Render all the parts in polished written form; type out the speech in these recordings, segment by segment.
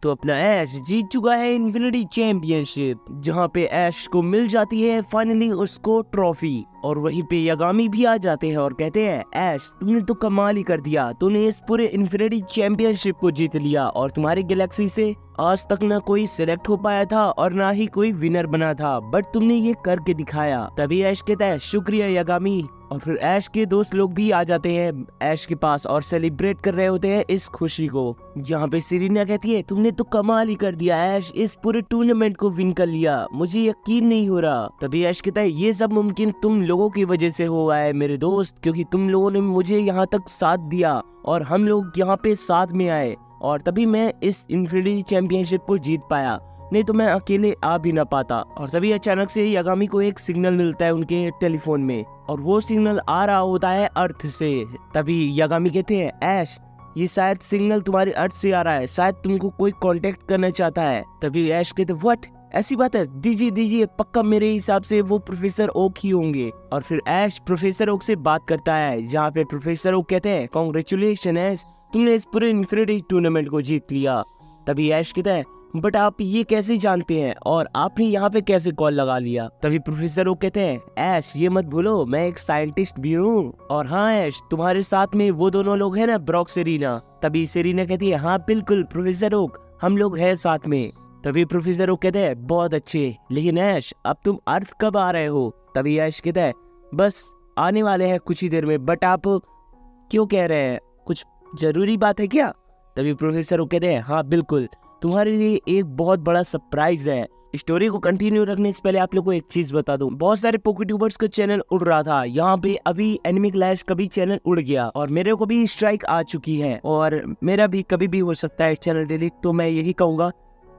तो अपना ऐश जीत चुका है इन्फिनिटी चैंपियनशिप, जहाँ पे ऐश को मिल जाती है फाइनली उसको ट्रॉफी। और वहीं पे यागामी भी आ जाते हैं और कहते हैं ऐश तुमने तो कमाल ही कर दिया, तूने इस पूरे इन्फिनिटी चैंपियनशिप को जीत लिया और तुम्हारी गैलेक्सी से आज तक न कोई सिलेक्ट हो पाया था और ना ही कोई विनर बना था, बट तुमने ये करके दिखाया। तभी ऐश कहता है शुक्रिया यागामी। और फिर ऐश के दोस्त लोग भी आ जाते हैं ऐश के पास और सेलिब्रेट कर रहे होते हैं इस खुशी को, जहाँ पे सेरेना कहती है तुमने तो कमाल ही कर दिया ऐश, इस पूरे टूर्नामेंट को विन कर लिया, मुझे यकीन नहीं हो रहा। तभी ऐश कहता है ये सब मुमकिन तुम लोगों की वजह से हुआ है मेरे दोस्त, क्योंकि तुम लोगों ने मुझे यहाँ तक साथ दिया और हम लोग यहाँ पे साथ में आए और तभी मैं इस इन्फिनिटी चैंपियनशिप को जीत पाया, नहीं तो मैं अकेले आ भी ना पाता। और तभी अचानक से यागामी को एक सिग्नल मिलता है उनके टेलीफोन में और वो सिग्नल आ रहा होता है अर्थ से। तभी यागामी कहते हैं ऐश ये शायद सिग्नल तुम्हारे अर्थ से आ रहा है, शायद तुमको कोई कांटेक्ट करना चाहता है। तभी ऐश कहते व्हाट, ऐसी बात है, दीजिए दीजिए, पक्का मेरे हिसाब से वो प्रोफेसर ओक ही होंगे। और फिर ऐश प्रोफेसर ओक से बात करता है, जहाँ पे प्रोफेसर ओक कहते हैं कांग्रेचुलेशन ऐश, तुमने इस पूरे इन्फिनिटी टूर्नामेंट को जीत लिया। तभी ऐश कहता है बट आप ये कैसे जानते हैं और आपने यहाँ पे कैसे कॉल लगा लिया। तभी प्रोफेसर वो कहते हैं ऐश ये मत भूलो मैं एक साइंटिस्ट भी हूँ, और हाँ ऐश तुम्हारे साथ में वो दोनों लोग हैं ना ब्रॉक सेरीना। तभी सेरीना कहती है हाँ बिल्कुल प्रोफेसर ओक, हम लोग हैं साथ में। तभी प्रोफेसर ओक कहते हैं बहुत अच्छे, लेकिन ऐश अब तुम अर्थ कब आ रहे हो। तभी ऐश कहता है बस आने वाले हैं कुछ ही देर में, बट आप क्यों कह रहे हैं, कुछ जरूरी बात है क्या। तभी प्रोफेसर ओक कहते हैं हाँ बिल्कुल, तुम्हारे लिए एक बहुत बड़ा सरप्राइज है। स्टोरी को कंटिन्यू रखने से पहले आप लोग को एक चीज बता दूं, बहुत सारे पोकेट्यूबर्स का चैनल उड़ रहा था, यहाँ पे अभी एनिमी क्लैश का भी चैनल उड़ गया और मेरे को भी स्ट्राइक आ चुकी है और मेरा भी कभी भी हो सकता है चैनल डिलीट। तो मैं यही कहूंगा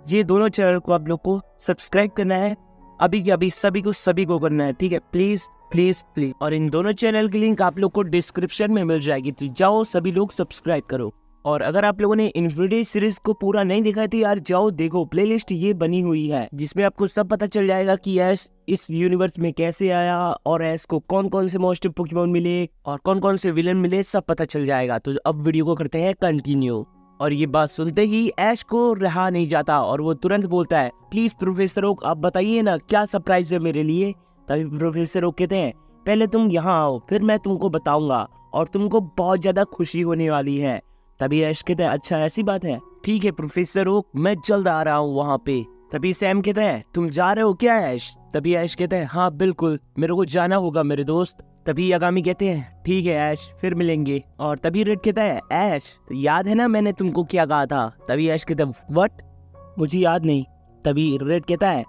ये दोनों चैनल को आप लोग को सब्सक्राइब करना है अभी के अभी, सभी को करना है, ठीक है, प्लीज प्लीज प्लीज। और इन दोनों चैनल की लिंक आप लोग को डिस्क्रिप्शन में मिल जाएगी, तो जाओ सभी लोग सब्सक्राइब करो। और अगर आप लोगों ने इन्फिनिटी सीरीज को पूरा नहीं देखा है तो यार जाओ देखो, प्लेलिस्ट ये बनी हुई है जिसमें आपको सब पता चल जाएगा कि ऐश इस यूनिवर्स में कैसे आया और ऐश को कौन कौन से मोस्ट पोकेमोन मिले और कौन कौन से विलन मिले, सब पता चल जाएगा। तो अब वीडियो को करते हैं कंटिन्यू। और ये बात सुनते ही ऐश को रहा नहीं जाता और वो तुरंत बोलता है प्लीज प्रोफेसर ओक आप बताइए ना क्या सरप्राइज है मेरे लिए। तभी प्रोफेसर ओक कहते हैं पहले तुम यहाँ आओ फिर मैं तुमको बताऊंगा और तुमको बहुत ज्यादा खुशी होने वाली है। तभी ऐश कहता है अच्छा ऐसी बात है, ठीक है प्रोफेसर ओक मैं जल्द आ रहा हूँ वहाँ पे। तभी सैम कहता है तुम जा रहे हो क्या ऐश। तभी ऐश कहता है हाँ बिल्कुल मेरे को जाना होगा मेरे दोस्त। तभी यागामी कहते हैं ठीक है ऐश फिर मिलेंगे। और तभी रेड कहता है ऐश तो याद है ना मैंने तुमको क्या कहा था। तभी ऐश कहता है व्हाट, मुझे याद नहीं। तभी रेड कहता है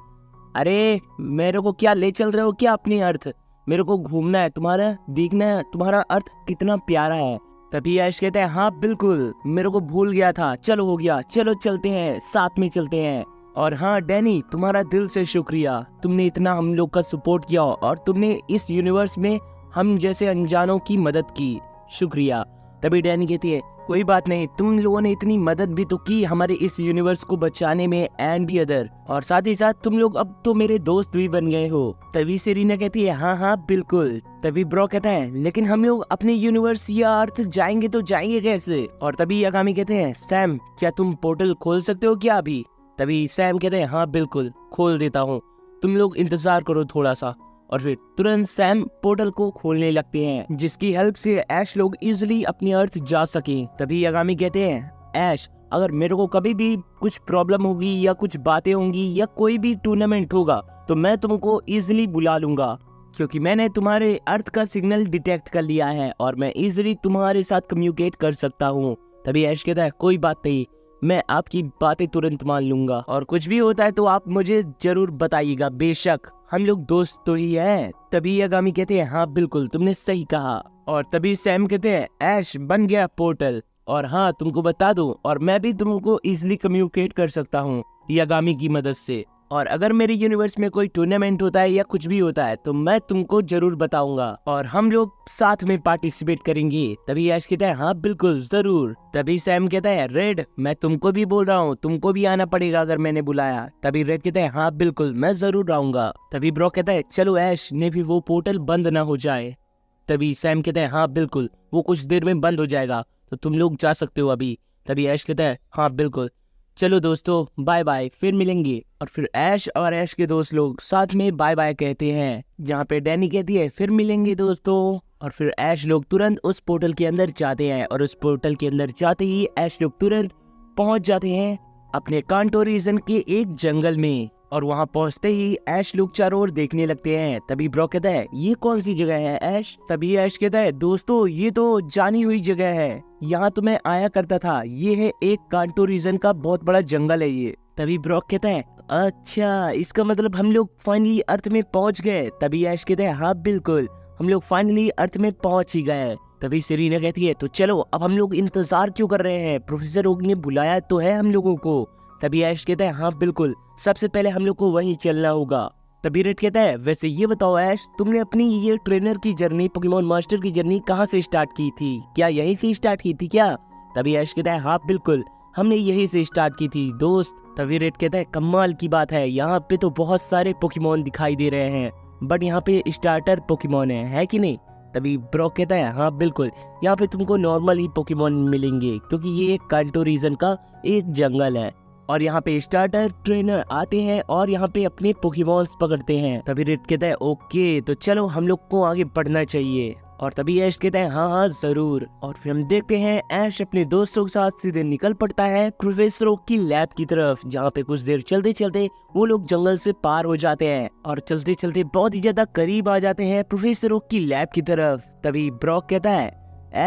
अरे मेरे को क्या ले चल रहे हो क्या अपनी अर्थ, मेरे को घूमना है, तुम्हारा देखना है तुम्हारा अर्थ कितना प्यारा है। तभी ऐश कहता है हाँ बिल्कुल मेरे को भूल गया था, चलो हो गया, चलो चलते हैं साथ में चलते हैं। और हाँ डैनी तुम्हारा दिल से शुक्रिया, तुमने इतना हम लोग का सपोर्ट किया और तुमने इस यूनिवर्स में हम जैसे अनजानों की मदद की, शुक्रिया। तभी डैनी कहती है कोई बात नहीं, तुम लोगों ने इतनी मदद भी तो की हमारे इस यूनिवर्स को बचाने में एंड भी अदर, और साथ ही साथ तुम लोग अब तो मेरे दोस्त भी बन गए हो। तभी सेरीना कहती है हाँ हाँ बिल्कुल। तभी ब्रो कहता है लेकिन हम लोग अपने यूनिवर्स या अर्थ जाएंगे तो जाएंगे कैसे। और तभी यागामी कहते हैं सैम क्या तुम पोर्टल खोल सकते हो क्या अभी। तभी सैम कहते हैं हाँ बिल्कुल खोल देता हूँ, तुम लोग इंतजार करो थोड़ा सा। और फिर तुरंत सैम पोर्टल को खोलने लगते हैं जिसकी हेल्प से ऐश लोग इजिली अपनी अर्थ जा सके। तभी यागामी कहते हैं ऐश अगर मेरे को कभी भी कुछ प्रॉब्लम होगी या कुछ बातें होंगी या कोई भी टूर्नामेंट होगा तो मैं तुमको इजिली बुला लूंगा, क्योंकि मैंने तुम्हारे अर्थ का सिग्नल डिटेक्ट कर लिया है और मैं इजिली तुम्हारे साथ कम्युनिकेट कर सकता हूँ। तभी ऐश कहता है कोई बात नहीं, मैं आपकी बातें तुरंत मान लूंगा और कुछ भी होता है तो आप मुझे जरूर बताइएगा, बेशक हम लोग दोस्त तो ही हैं। तभी यागामी कहते हैं हाँ बिल्कुल तुमने सही कहा। और तभी सैम कहते हैं ऐश बन गया पोर्टल, और हाँ तुमको बता दूं और मैं भी तुमको इजिली कम्युनिकेट कर सकता हूँ यागामी की मदद से। और अगर मेरे यूनिवर्स में कोई टूर्नामेंट होता है या कुछ भी होता है तो मैं तुमको जरूर बताऊंगा और हम लोग साथ में पार्टिसिपेट करेंगे। तभी ऐश कहता है हाँ बिल्कुल जरूर। तभी सैम कहता है रेड मैं तुमको भी बोल रहा हूँ, तुमको भी आना पड़ेगा अगर मैंने बुलाया। तभी रेड कहता है हाँ बिल्कुल मैं जरूर आऊंगा। तभी ब्रो कहता है चलो ऐश ने भी वो पोर्टल बंद ना हो जाए। तभी सैम कहता है हाँ बिल्कुल वो कुछ देर में बंद हो जाएगा तो तुम लोग जा सकते हो अभी। तभी ऐश कहता है हाँ बिल्कुल चलो दोस्तों बाय बाय, फिर मिलेंगे। और फिर ऐश और ऐश के दोस्त लोग साथ में बाय बाय कहते हैं, जहाँ पे डैनी कहती है फिर मिलेंगे दोस्तों। और फिर ऐश लोग तुरंत उस पोर्टल के अंदर जाते हैं, और उस पोर्टल के अंदर जाते ही ऐश लोग तुरंत पहुंच जाते हैं अपने कांटो रीजन के एक जंगल में। और वहां पहुंचते ही ऐश लोग चारों ओर देखने लगते हैं। तभी ब्रॉक कहता है ये कौन सी जगह है ऐश? तभी ऐश कहता है दोस्तों ये तो जानी हुई जगह है, यहाँ तो मैं आया करता था, ये है एक कांटो रीजन का बहुत बड़ा जंगल है ये। तभी ब्रॉक कहता है अच्छा इसका मतलब हम लोग फाइनली अर्थ में पहुंच गए। तभी ऐश कहता है हाँ बिल्कुल, हम लोग फाइनली अर्थ में पहुंच ही गए। तभी सेरीना कहती है तो चलो अब हम लोग इंतजार क्यों कर रहे हैं, प्रोफेसर ओक ने बुलाया तो है हम लोगों को। तभी ऐश कहता है हाँ बिल्कुल, सबसे पहले हम लोग को वहीं चलना होगा। तभी रेड कहता है वैसे ये बताओ ऐश, तुमने अपनी ये ट्रेनर की जर्नी, पोकेमॉन मास्टर की जर्नी कहाँ से स्टार्ट की थी, क्या यहीं से स्टार्ट की थी क्या? तभी ऐश कहता है हाँ बिल्कुल, हमने यहीं से स्टार्ट की थी दोस्त। तभी रेड कहता है कमाल की बात है, यहाँ पे तो बहुत सारे पोकेमॉन दिखाई दे रहे हैं, बट यहाँ पे स्टार्टर पोकेमॉन है कि नहीं? तभी ब्रॉक कहता है हाँ बिल्कुल, यहाँ पे तुमको नॉर्मल ही पोकेमॉन मिलेंगे, क्योंकि ये एक कांटो रीजन का एक जंगल है, और यहाँ पे स्टार्टर ट्रेनर आते हैं और यहाँ पे अपने पोकेमॉन्स पकड़ते हैं। तभी रेड कहता है ओके तो चलो हम लोग को आगे बढ़ना चाहिए। और तभी ऐश कहता है हाँ हाँ जरूर। और फिर हम देखते हैं ऐश अपने दोस्तों के साथ सीधे निकल पड़ता है प्रोफेसर ओक की लैब की तरफ, जहाँ पे कुछ देर चलते चलते वो लोग जंगल से पार हो जाते हैं और चलते चलते बहुत ही ज्यादा करीब आ जाते हैं प्रोफेसर ओक की लैब की तरफ। तभी ब्रॉक कहता है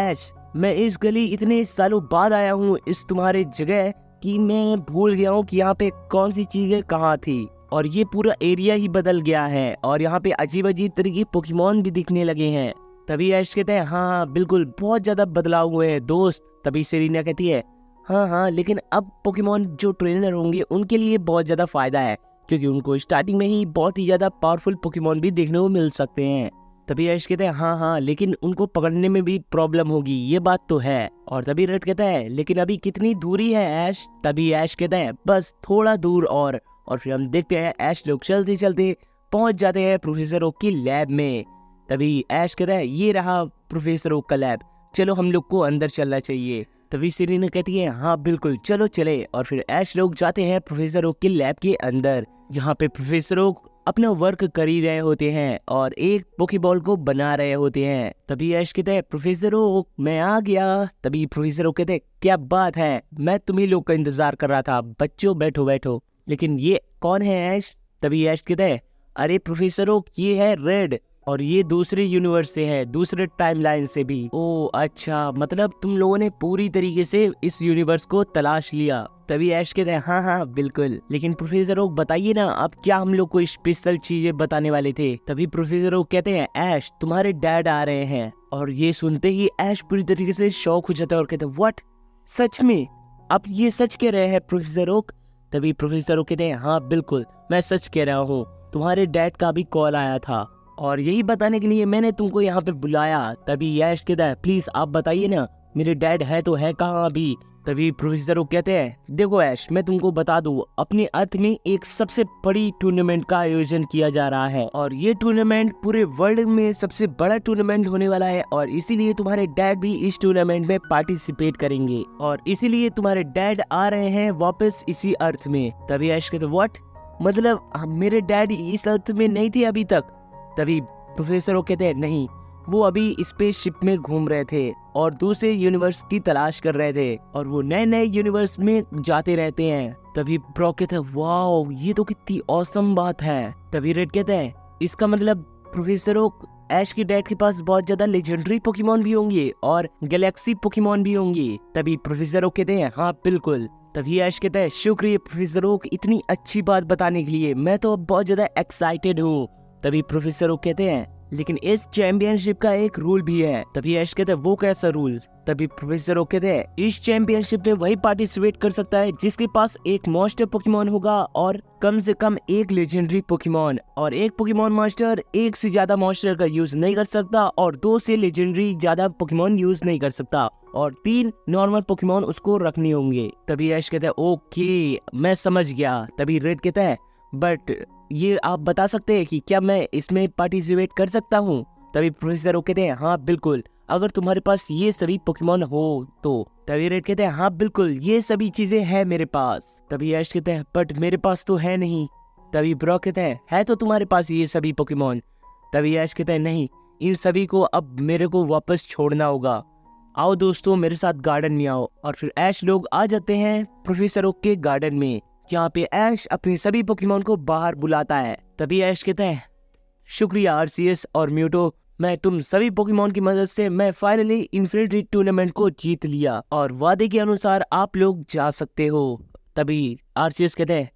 ऐश मैं इस गली इतने सालों बाद आया हूँ इस तुम्हारे जगह कि मैं भूल गया हूँ कि यहाँ पे कौन सी चीजें कहाँ थी, और ये पूरा एरिया ही बदल गया है और यहाँ पे अजीब अजीब तरह के पोकेमॉन भी दिखने लगे हैं। तभी ऐश कहते हैं हाँ बिल्कुल बहुत ज्यादा बदलाव हुए हैं दोस्त। तभी सेरीना कहती है हाँ हाँ लेकिन अब पोकेमॉन जो ट्रेनर होंगे उनके लिए बहुत ज्यादा फायदा है, क्योंकि उनको स्टार्टिंग में ही बहुत ही ज्यादा पावरफुल पोकेमॉन भी देखने को मिल सकते हैं। तभी ऐश कहते हैं हाँ हाँ लेकिन उनको पकड़ने में भी प्रॉब्लम होगी, ये बात तो है। और तभी रेड कहता है लेकिन अभी कितनी दूरी है ऐश? तभी ऐश कहता है बस थोड़ा दूर और फिर हम देखते हैं ऐश लोग चलते चलते पहुंच जाते हैं प्रोफेसर ओक की लैब में। तभी ऐश कहता है ये रहा प्रोफेसर ओक का लैब, चलो हम लोग को अंदर चलना चाहिए। तभी सेरीना कहती है हाँ बिल्कुल चलो चले। और फिर ऐश लोग जाते हैं प्रोफेसर ओक की लैब के अंदर, जहाँ पे प्रोफेसर ओक अपना वर्क कर ही रहे होते हैं और एक पोकेबॉल को बना रहे होते हैं। तभी ऐश कहते हैं प्रोफेसर ओक मैं आ गया। तभी प्रोफेसर ओक कहते हैं क्या बात है, मैं तुम्ही लोग का इंतजार कर रहा था, बच्चों बैठो बैठो। लेकिन ये कौन है ऐश? तभी ऐश कहते हैं अरे प्रोफेसर ओक ये है रेड, और ये दूसरे यूनिवर्स से है, दूसरे टाइमलाइन से भी। ओ अच्छा, मतलब तुम लोगों ने पूरी तरीके से इस यूनिवर्स को तलाश लिया। तभी ऐश कहते हैं हाँ हाँ बिल्कुल, लेकिन प्रोफेसर ओक बताइए ना अब क्या हम लोग को स्पेशल चीजें बताने वाले थे। तभी प्रोफेसर ओक कहते हैं ऐश तुम्हारे डैड आ रहे हैं। और ये सुनते ही ऐश पूरी तरीके से शॉक हो जाता है और कहते हैं व्हाट, सच में आप ये सच कह रहे हैं प्रोफेसर ओक? तभी प्रोफेसर ओक कहते हैं हाँ बिल्कुल मैं सच कह रहा हूँ, तुम्हारे डैड का भी कॉल आया था और यही बताने के लिए मैंने तुमको यहाँ पे बुलाया। तभी ऐश कहता है प्लीज आप बताइए ना मेरे डैड है तो है कहाँ अभी? तभी प्रोफेसर वो कहते हैं देखो ऐश मैं तुमको बता दूं, अपने अर्थ में एक सबसे बड़ी टूर्नामेंट का आयोजन किया जा रहा है और ये टूर्नामेंट पूरे वर्ल्ड में सबसे बड़ा टूर्नामेंट होने वाला है, और इसीलिए तुम्हारे डैड भी इस टूर्नामेंट में पार्टिसिपेट करेंगे और इसीलिए तुम्हारे डैड आ रहे हैं वापस इसी अर्थ में। तभी ऐश कहते व्हाट, मतलब मेरे डैड इस अर्थ में नहीं थे अभी तक? तभी प्रोफेसर वो कहते हैं नहीं, वो अभी स्पेसशिप में घूम रहे थे और दूसरे यूनिवर्स की तलाश कर रहे थे और वो नए नए यूनिवर्स में जाते रहते हैं। तभी ब्रॉक कहते हैं वाओ ये तो कितनी ऑसम बात है। तभी रेड कहता है इसका मतलब प्रोफेसर ओक ऐश के डैड के पास बहुत ज्यादा लेजेंडरी पोकेमॉन भी होंगे और गैलेक्सी पोकेमॉन भी होंगे। तभी प्रोफेसर ओक कहते हैं हाँ बिल्कुल। तभी ऐश कहता है शुक्रिया प्रोफेसर ओक इतनी अच्छी बात बताने के लिए, मैं तो बहुत ज्यादा एक्साइटेड हूँ। तभी प्रोफेसर ओक कहते हैं लेकिन इस चैंपियनशिप का एक रूल भी है। तभी ऐश कहते हैं वो कैसा रूल? तभी प्रोफेसर ओक कहते हैं इस चैंपियनशिप में वही पार्टिसिपेट कर सकता है जिसके पास एक मास्टर पोकेमॉन होगा और कम से कम एक लेजेंडरी पोकेमॉन, और एक पोकेमॉन मास्टर एक से ज्यादा मास्टर का यूज नहीं कर सकता और 2 से लेजेंडरी ज्यादा पोकेमॉन यूज नहीं कर सकता और 3 नॉर्मल पोकेमॉन उसको रखने होंगे। तभी ऐश कहता है ओके मैं समझ गया। तभी रेड कहता है बट ये आप बता सकते हैं कि क्या मैं इसमें पार्टिसिपेट कर सकता हूँ? तभी प्रोफेसर वो कहते हैं हाँ बिल्कुल, अगर तुम्हारे पास ये सभी पोकेमॉन हो तो। तभी रेड कहते हैं हाँ बिल्कुल ये सभी चीजें हैं मेरे पास। तभी ऐश कहते हैं बट मेरे पास तो है नहीं। तभी ब्रॉक कहते हैं है तो तुम्हारे पास ये सभी पोकेमॉन। तभी ऐश कहते हैं नहीं, इन सभी को अब मेरे को वापस छोड़ना होगा। आओ दोस्तों मेरे साथ गार्डन में आओ। और फिर ऐश लोग आ जाते हैं प्रोफेसर ओक के गार्डन में। यहाँ पे ऐश अपने सभी पोकेमॉन को बाहर बुलाता है। तभी ऐश कहता है शुक्रिया आरसीएस और म्यूटो, मैं तुम सभी पोकेमॉन की मदद से मैं फाइनली इन्फिनिटी टूर्नामेंट को जीत लिया और वादे के अनुसार आप लोग जा सकते हो। तभी आरसीएस कहते हैं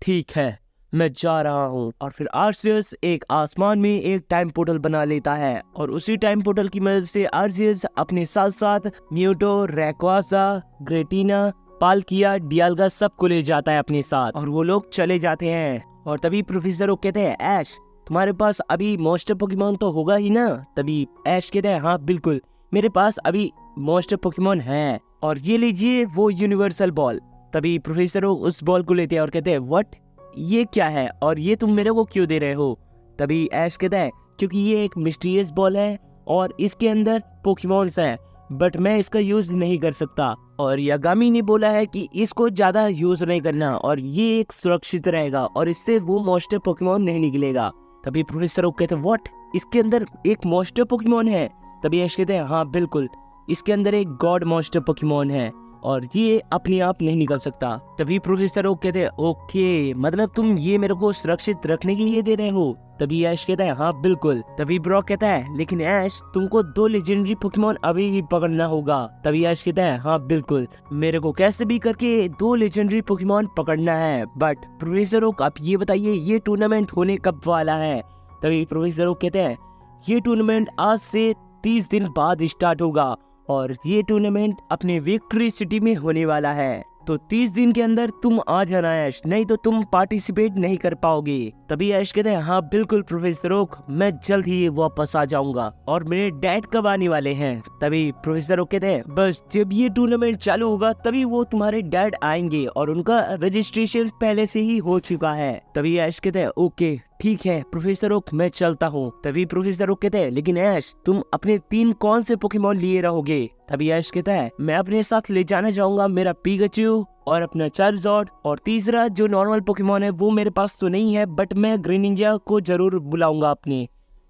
ठीक है मैं जा रहा हूँ। और फिर आरसीएस एक आसमान में एक टाइम पोर्टल बना लेता है और उसी टाइम पोर्टल की मदद से आरसीएस अपने साथ साथ म्यूटो, रैक्वासा, ग्रेटिना, पालकिया, डियाल्गा सबको ले जाता है अपने साथ और वो लोग चले जाते हैं। और तभी प्रोफेसर ओक कहते हैं ऐश तुम्हारे पास अभी मॉन्स्टर पोकेमॉन तो होगा ही ना। तभी ऐश कहते हैं हाँ बिल्कुल मेरे पास अभी मॉन्स्टर पोकेमॉन है और ये लीजिए वो यूनिवर्सल बॉल। तभी प्रोफेसर ओक उस बॉल को लेते हैं और कहते हैं व्हाट, ये क्या है और ये तुम मेरे को क्यों दे रहे हो। तभी ऐश कहता है क्योंकि ये एक मिस्टीरियस बॉल है और इसके अंदर पोकेमॉन्स हैं बट मैं इसका यूज नहीं कर सकता। और यागामी ने बोला है कि इसको ज्यादा यूज नहीं करना और ये एक सुरक्षित रहेगा और इससे वो मॉन्स्टर पोकेमॉन नहीं निकलेगा। तभी प्रोफेसर ओक कहते हैं व्हाट, इसके अंदर एक मॉन्स्टर पोकेमॉन है। तभी ऐश कहते हैं हाँ बिल्कुल इसके अंदर एक गॉड मॉन्स्टर पोकेमॉन है और ये अपने आप नहीं निकल सकता। तभी प्रोफेसर ओक कहते हैं ओके मतलब तुम ये मेरे को सुरक्षित रखने के लिए दे रहे हो। तभी ऐश कहता है हाँ बिल्कुल। तभी ब्रॉक कहता है लेकिन ऐश तुमको 2 लेजेंडरी पोकेमॉन अभी भी पकड़ना होगा। तभी ऐश कहता है हाँ बिल्कुल मेरे को कैसे भी करके 2 लेजेंडरी पोकेमॉन पकड़ना है। बट प्रोफेसर ओक आप ये बताइए ये टूर्नामेंट होने कब वाला है। तभी प्रोफेसर ओक कहते हैं ये टूर्नामेंट आज से 30 दिन बाद स्टार्ट होगा और ये टूर्नामेंट अपने विक्ट्री सिटी में होने वाला है तो 30 दिन के अंदर तुम आ जाना ऐश, नहीं तो तुम पार्टिसिपेट नहीं कर पाओगे। तभी ऐश कहते हैं हाँ बिल्कुल प्रोफेसर ओक मैं जल्द ही वापस आ जाऊंगा। और मेरे डैड कब आने वाले हैं। तभी प्रोफेसर ओक कहते हैं बस जब ये टूर्नामेंट चालू होगा तभी वो तुम्हारे डैड आएंगे और उनका रजिस्ट्रेशन पहले से ही हो चुका है। तभी ऐश कहते हैं ओके ठीक है प्रोफेसर ओक मैं चलता हूँ। तभी प्रोफेसर ओक कहते हैं लेकिन ऐश तुम अपने 3 कौन से पोकेमॉन लिए रहोगे। तभी ऐश कहता है मैं अपने साथ ले जाना चाहूंगा मेरा पिकाचू और अपना चार्जर्ड और तीसरा जो नॉर्मल पोकेमॉन है वो मेरे पास तो नहीं है बट मैं ग्रीनिंजा को जरूर बुलाऊंगा अपने,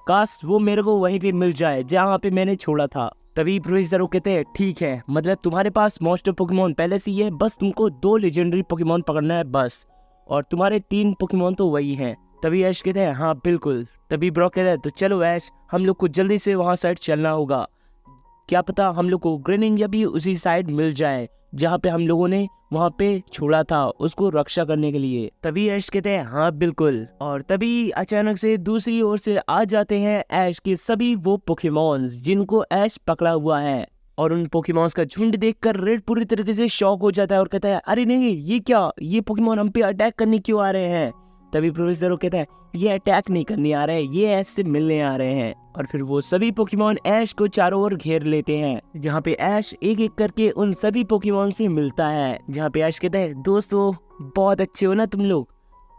काश वो मेरे को वहीं पे मिल जाए जहाँ पे मैंने छोड़ा था। तभी प्रोफेसर ओक कहते हैं ठीक है मतलब तुम्हारे पास मॉन्स्टर पोकेमॉन पहले से ही है, बस तुमको 2 लेजेंडरी पोकेमॉन पकड़ना है बस और तुम्हारे 3 पोकेमॉन तो वही हैं। तभी ऐश कहते हैं हाँ बिल्कुल। तभी ब्रॉक कहता है तो चलो ऐश हम लोग को जल्दी से वहाँ साइड चलना होगा, क्या पता हम लोग को ग्रेनिंजा भी उसी साइड मिल जाए जहाँ पे हम लोगों ने वहाँ पे छोड़ा था उसको रक्षा करने के लिए। तभी ऐश कहते हैं हाँ बिल्कुल। और तभी अचानक से दूसरी ओर से आ जाते हैं ऐश के सभी वो पोकेमॉन्स जिनको ऐश पकड़ा हुआ है और उन पोकेमॉन्स का झुंड देखकर रेड पूरी तरीके से शॉक हो जाता है और कहता है अरे नहीं ये क्या, ये पोकेमॉन हम पे अटैक करने क्यों आ रहे हैं। तभी प्रोफेसर ओक कहता है ये अटैक नहीं करने आ रहे हैं, ये ऐश से मिलने आ रहे हैं। और फिर वो सभी पोकेमॉन ऐश को चारों ओर घेर लेते हैं जहाँ पे ऐश एक एक करके उन सभी पोकेमॉन से मिलता है। जहाँ पे ऐश कहता है दोस्तों बहुत अच्छे हो ना तुम लोग,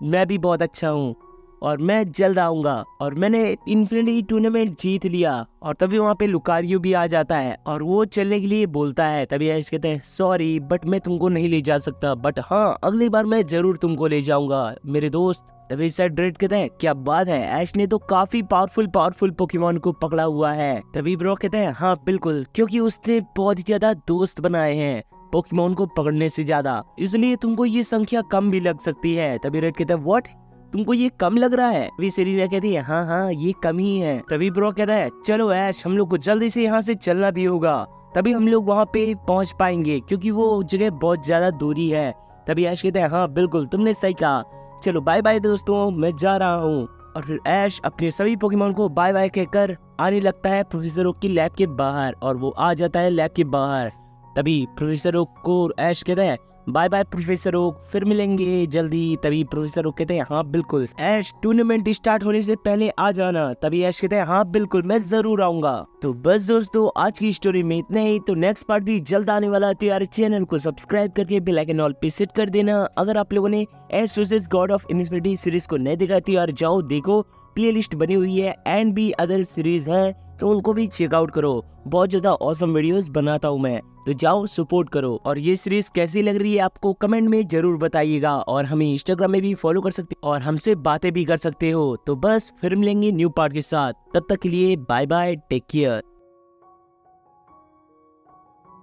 मैं भी बहुत अच्छा हूँ और मैं जल्द आऊंगा और मैंने इन्फिनिटी टूर्नामेंट जीत लिया। और तभी वहाँ पे लुकारियो भी आ जाता है और वो चलने के लिए बोलता है। तभी ऐश कहते हैं सॉरी बट मैं तुमको नहीं ले जा सकता बट हाँ अगली बार मैं जरूर तुमको ले जाऊंगा मेरे दोस्त। तभी सर ड्रेड कहते हैं क्या बात है, ऐश ने तो काफी पावरफुल पोकेमॉन को पकड़ा हुआ है। तभी ब्रॉक कहते हैं हाँ बिल्कुल क्योंकि उसने बहुत ही ज्यादा दोस्त बनाए हैं पोकेमॉन को पकड़ने से ज्यादा, इसलिए तुमको ये संख्या कम भी लग सकती है। तभी रेड कहता है व्हाट, तुमको ये कम लग रहा है। तभी सेरेना कहती है हाँ ये कम ही है। तभी ब्रॉक कहता है चलो ऐश हम लोग को जल्दी से यहाँ से चलना भी होगा, तभी हम लोग वहाँ पे पहुँच पाएंगे क्योंकि वो जगह बहुत ज्यादा दूरी है। तभी ऐश कहता है हाँ बिल्कुल तुमने सही कहा, चलो बाय बाय दोस्तों मैं जा रहा हूँ। और फिर ऐश अपने सभी पोकेमॉन को बाय बाय कहकर आने लगता है प्रोफेसर ओक की लैब के बाहर और वो आ जाता है लैब के बाहर। तभी प्रोफेसर ओक को ऐश कहता है बाय बाय प्रोफेसर ओक, फिर मिलेंगे जल्दी। तभी प्रोफेसर ओक कहते हैं हाँ बिल्कुल ऐश टूर्नामेंट स्टार्ट होने से पहले आ जाना। तभी ऐश कहते हैं हाँ बिल्कुल मैं जरूर आऊंगा। तो बस दोस्तों आज की स्टोरी में इतना ही, तो नेक्स्ट पार्ट भी जल्द आने वाला है, तो यार चैनल को सब्सक्राइब करके बेल आइकन ऑल पे सेट कर देना। अगर आप लोगों ने Ash versus God of infinity series को नहीं देखा तो यार जाओ देखो, प्लेलिस्ट बनी हुई है एंड भी अदर सीरीज है तो उनको भी चेकआउट करो। बहुत ज्यादा ऑसम वीडियोस बनाता हूँ मैं, तो जाओ सपोर्ट करो। और ये सीरीज कैसी लग रही है आपको कमेंट में जरूर बताइएगा, और हमें इंस्टाग्राम में भी फॉलो कर सकते और हमसे बातें भी कर सकते हो। तो बस फिर मिलेंगे न्यू पार्ट के साथ, तब तक के लिए बाय बाय, टेक केयर।